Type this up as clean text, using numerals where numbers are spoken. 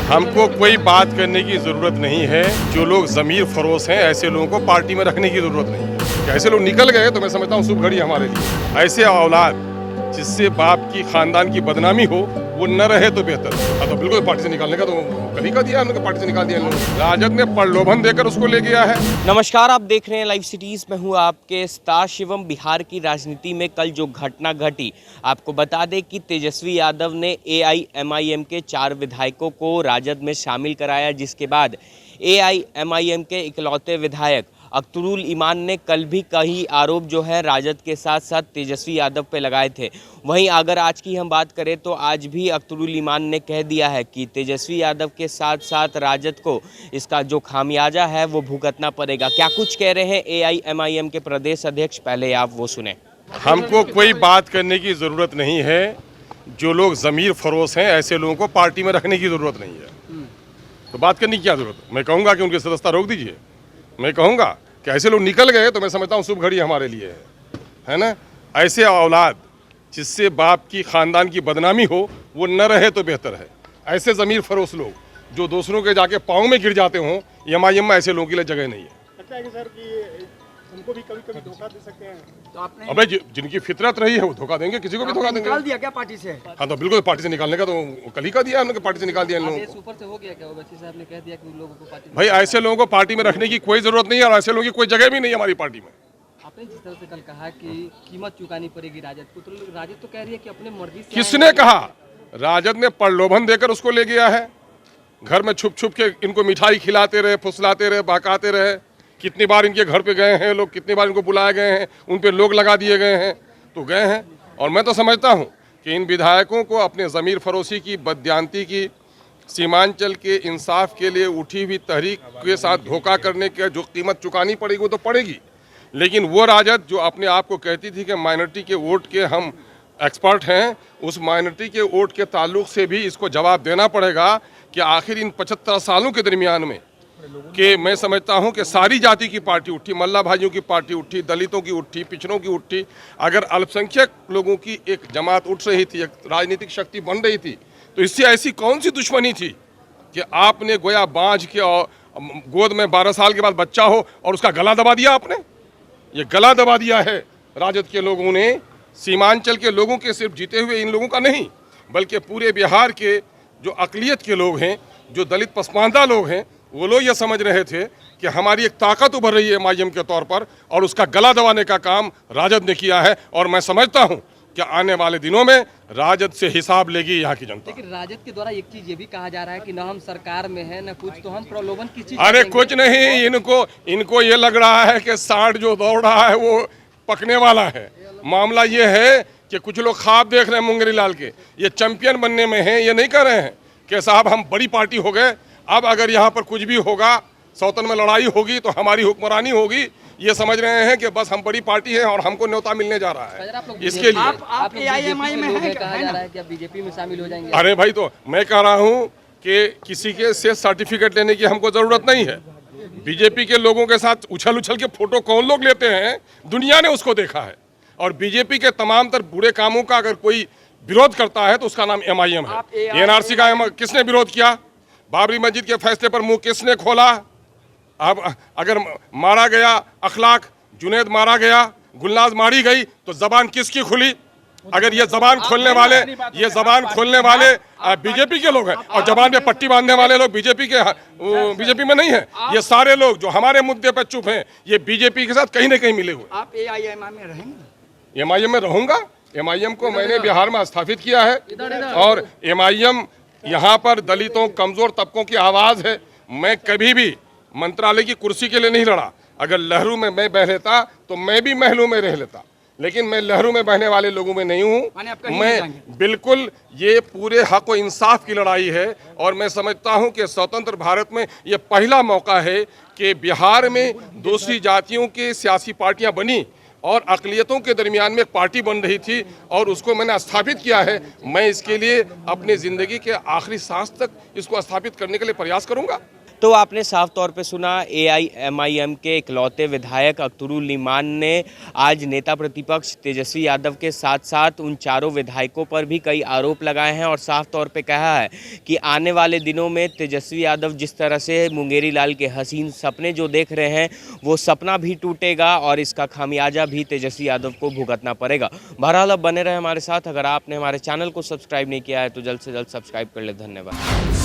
हमको कोई बात करने की ज़रूरत नहीं है। जो लोग ज़मीर फरोश हैं ऐसे लोगों को पार्टी में रखने की ज़रूरत नहीं है। ऐसे लोग निकल गए तो मैं समझता हूँ शुभ घड़ी हमारे लिए। ऐसे औलाद जिससे बाप की खानदान की बदनामी हो वो न रहे तो बेहतर। तो बिल्कुल पार्टी से निकालने का तो कल ही का दिया उन्होंने, पार्टी से निकाल दिया इन्होंने। राजद ने प्रलोभन देकर उसको ले गया है। नमस्कार, आप देख रहे हैं लाइव सिटीज़ में हूँ आपके स्टार शिवम। बिहार की राजनीति में कल जो घटना घटी, आपको बता दें कि तेजस्वी यादव ने AIMIM के 4 विधायकों को राजद में शामिल कराया, जिसके बाद AIMIM के इकलौते विधायक अख्तरुल ईमान ने कल भी कई आरोप जो है राजद के साथ साथ तेजस्वी यादव पे लगाए थे। वहीं अगर आज की हम बात करें तो आज भी अख्तरुल ईमान ने कह दिया है कि तेजस्वी यादव के साथ साथ राजद को इसका जो खामियाजा है वो भुगतना पड़ेगा। क्या कुछ कह रहे हैं AIMIM के प्रदेश अध्यक्ष, पहले आप वो सुने। हमको कोई बात करने की ज़रूरत नहीं है। जो लोग ज़मीर फरोश हैं ऐसे लोगों को पार्टी में रखने की ज़रूरत नहीं है। तो बात करने की क्या ज़रूरत है? मैं कहूँगा कि उनकी सदस्यता रोक दीजिए। मैं कहूँगा कि ऐसे लोग निकल गए तो मैं समझता हूँ शुभ घड़ी हमारे लिए है ना। ऐसे औलाद जिससे बाप की खानदान की बदनामी हो वो न रहे तो बेहतर है। ऐसे ज़मीर फरोश लोग जो दूसरों के जाके पाँव में गिर जाते हों, MIM में ऐसे लोगों के लिए जगह नहीं है। लगता है कि सर कि उनको भी कभी-कभी धोखा दे सकते हैं। तो आपने अबे जिनकी फितरत रही है वो धोखा देंगे, किसी को भी धोखा देंगे। निकाल दिया क्या पार्टी से? हाँ तो बिल्कुल पार्टी से निकालने का तो कल ही का दिया उन्होंने, पार्टी से निकाल दिया इन लोगों को। ऊपर से हो गया क्या? वैसे साहब ने कह दिया कि उन लोगों को पार्टी भाई ऐसे लोगों को पार्टी में रखने की कोई जरूरत नहीं है और ऐसे लोगों की कोई जगह भी नहीं है हमारी पार्टी में। आपने जिस तरह से कल कहा कि कीमत चुकानी पड़ेगी राजद को, तो राजद तो कह रही है कि अपने मर्जी से। किसने कहा? राजद ने प्रलोभन देकर उसको ले गया है। घर में छुप छुप के इनको मिठाई खिलाते रहे, फुसलाते रहे, बहकाते रहे। कितनी बार इनके घर पे गए हैं लोग, कितनी बार इनको बुलाए गए हैं, उन पे लोग लगा दिए गए हैं तो गए हैं। और मैं तो समझता हूँ कि इन विधायकों को अपने ज़मीर फरोशी की, बदयांती की, सीमांचल के इंसाफ के लिए उठी हुई तहरीक के साथ धोखा करने की जो कीमत चुकानी पड़ेगी वो तो पड़ेगी। लेकिन वो राजद जो अपने आप को कहती थी कि माइनॉरिटी के वोट के हम एक्सपर्ट हैं, उस माइनॉरिटी के वोट के ताल्लुक से भी इसको जवाब देना पड़ेगा कि आखिर इन 75 सालों के दरमियान में कि मैं समझता हूं कि सारी जाति की पार्टी उठी, मल्ला भाइयों की पार्टी उठी, दलितों की उठी, पिछड़ों की उठी। अगर अल्पसंख्यक लोगों की एक जमात उठ रही थी, एक राजनीतिक शक्ति बन रही थी, तो इससे ऐसी कौन सी दुश्मनी थी कि आपने गोया बांझ के और गोद में 12 साल के बाद बच्चा हो और उसका गला दबा दिया आपने? ये गला दबा दिया है राजद के लोगों ने। सीमांचल के लोगों के सिर्फ जीते हुए इन लोगों का नहीं, बल्कि पूरे बिहार के जो अक़लियत के लोग हैं, जो दलित पसमानदा लोग हैं, वो लोग ये समझ रहे थे कि हमारी एक ताकत उभर रही है MIM के तौर पर और उसका गला दबाने का काम राजद ने किया है। और मैं समझता हूँ कि आने वाले दिनों में राजद से हिसाब लेगी यहाँ की जनता। लेकिन राजद के द्वारा एक चीज ये भी कहा जा रहा है कि न हम सरकार में है न कुछ, तो हम प्रलोभन की चीज। अरे कुछ नहीं, इनको ये लग रहा है कि सांड जो दौड़ रहा है वो पकने वाला है। मामला ये है कि कुछ लोग ख्वाब देख रहे हैं मुंगेरी लाल के, ये चैंपियन बनने में हैं। ये नहीं कह रहे हैं कि साहब हम बड़ी पार्टी हो गए, अब अगर यहाँ पर कुछ भी होगा, सौतन में लड़ाई होगी तो हमारी हुक्मरानी होगी। ये समझ रहे हैं कि बस हम बड़ी पार्टी हैं और हमको न्योता मिलने जा रहा है। इसके लिए आप AIMIM में है, कहा जा रहा है कि आप बीजेपी में शामिल हो जाएंगे। अरे भाई, तो मैं कह रहा हूँ कि किसी के से सर्टिफिकेट लेने की हमको ज़रूरत नहीं है। बीजेपी के लोगों के साथ उछल उछल के फोटो कौन लोग लेते हैं, दुनिया ने उसको देखा है। और बीजेपी के तमाम तर बुरे कामों का अगर कोई विरोध करता है तो उसका नाम MIM है। NRC का किसने विरोध किया? बाबरी मस्जिद के फैसले पर मुंह किसने खोला? अब अगर मारा गया अखलाक, जुनैद मारा गया, गुलनाज मारी गई, तो जबान किसकी खुली? अगर ये जबान खोलने वाले बीजेपी के लोग हैं और जबान पे पट्टी बांधने वाले लोग बीजेपी में नहीं है। ये सारे लोग जो हमारे मुद्दे पर चुप हैं, ये बीजेपी के साथ कहीं ना कहीं मिले हुए। आप AIMIM में रहेंगे? MIM में रहूंगा। MIM को मैंने बिहार में स्थापित किया है और MIM यहाँ पर दलितों, कमजोर तबकों की आवाज़ है। मैं कभी भी मंत्रालय की कुर्सी के लिए नहीं लड़ा। अगर लहरू में मैं बह लेता तो मैं भी महलों में रह लेता, लेकिन मैं लहरू में बहने वाले लोगों में नहीं हूँ। मैं बिल्कुल, ये पूरे हक और इंसाफ की लड़ाई है। और मैं समझता हूँ कि स्वतंत्र भारत में ये पहला मौका है कि बिहार में दूसरी जातियों की सियासी पार्टियाँ बनी और अक़लियतों के दरमियान में एक पार्टी बन रही थी और उसको मैंने स्थापित किया है। मैं इसके लिए अपनी ज़िंदगी के आखिरी सांस तक इसको स्थापित करने के लिए प्रयास करूँगा। तो आपने साफ तौर पे सुना, AIMIM के इकलौते विधायक अख्तरुल इमान ने आज नेता प्रतिपक्ष तेजस्वी यादव के साथ साथ उन चारों विधायकों पर भी कई आरोप लगाए हैं और साफ तौर पे कहा है कि आने वाले दिनों में तेजस्वी यादव जिस तरह से मुंगेरी लाल के हसीन सपने जो देख रहे हैं वो सपना भी टूटेगा और इसका खामियाजा भी तेजस्वी यादव को भुगतना पड़ेगा। बहरहाल अब बने रहे हमारे साथ। अगर आपने हमारे चैनल को सब्सक्राइब नहीं किया है तो जल्द से जल्द सब्सक्राइब कर ले। धन्यवाद।